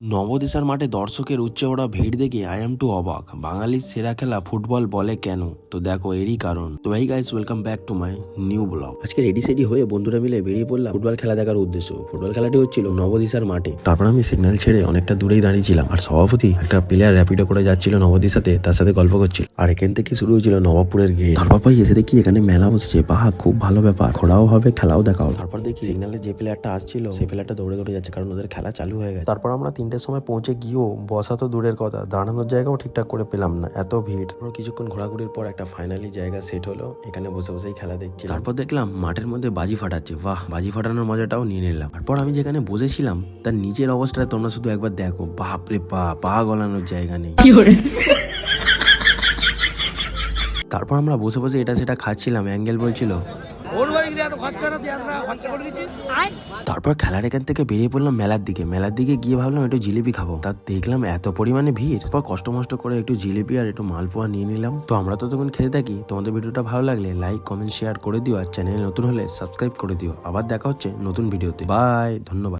নবদিশার মাঠে দর্শকের উচ্চে ওরা ভিড় দেখে আই এম টু অবাক। বাঙালির সেরা খেলা ফুটবল বলে কেন? তো দেখো এরই কারণ। তো এই guys, welcome back to my new blog. আজকে রেডি সেডি হয়ে বন্ধুরা মিলে বেরিয়ে পড়লাম ফুটবল খেলা দেখার উদ্দেশ্য। ফুটবল খেলাটি হচ্ছিল নবদিশার মাঠে। তারপর আমি সিগন্যাল ছেড়ে অনেকটা দূরেই দাঁড়িয়েছিলাম, আর সভাপতি একটা প্লেয়ার র্যাপিডো করে যাচ্ছিল নবদিশাতে, তার সাথে গল্প করছিল। আর এখান থেকে শুরু হয়েছিল নবাবপুরের গেট। তারপর পাই এসে দেখি এখানে মেলা বসেছে। বাহ, খুব ভালো ব্যাপার, ঘোরাও হবে খেলাও দেখাও। তারপর দেখি সিগন্যালে যে প্লেয়ারটা আসছিল সেই প্লেয়ারটা দৌড়ে দৌড়ে যাচ্ছে, কারণ ওদের খেলা চালু হয়ে গেছে। তারপর আমরা 3টের সময় পৌঁছে গিয়েও বসা তো দূরের কথা, দাঁড়ানোর জায়গাও ঠিকঠাক করে পেলাম না, এত ভিড়। তারপর কিছুক্ষণ ঘোরাঘুরির পর একটা ফাইনালি জায়গা সেট হলো, এখানে বসে বসেই খেলা দেখছি। তারপর দেখলাম মাঠের মধ্যে বাজি ফাটাচ্ছে। বাহ, বাজি ফাটানোর মজাটাও নিয়ে নিলাম। তারপর আমি যেখানে বসেছিলাম তার নিচের অবস্থাটা তোমরা শুধু একবার দেখো। বাপরে বাপ, পা গলানোর জায়গা নেই। তারপর আমরা বসে বসে এটা সেটা খাচ্ছিলাম। অ্যাঙ্গেল বলছিল তারপর খেলার এখান থেকে বেরিয়ে পড়লাম মেলার দিকে। মেলার দিকে গিয়ে ভাবলাম একটু জিলিপি খাবো, তা দেখলাম এত পরিমাণে ভিড়। তারপর কষ্ট মষ্ট করে একটু জিলিপি আর একটু মালপোয়া নিয়ে নিলাম। তো আমরা তো তখন খেতে থাকি। তোমাদের ভিডিওটা ভালো লাগলে লাইক কমেন্ট শেয়ার করে দিও, আর চ্যানেল নতুন হলে সাবস্ক্রাইব করে দিও। আবার দেখা হচ্ছে নতুন ভিডিওতে। বাই, ধন্যবাদ।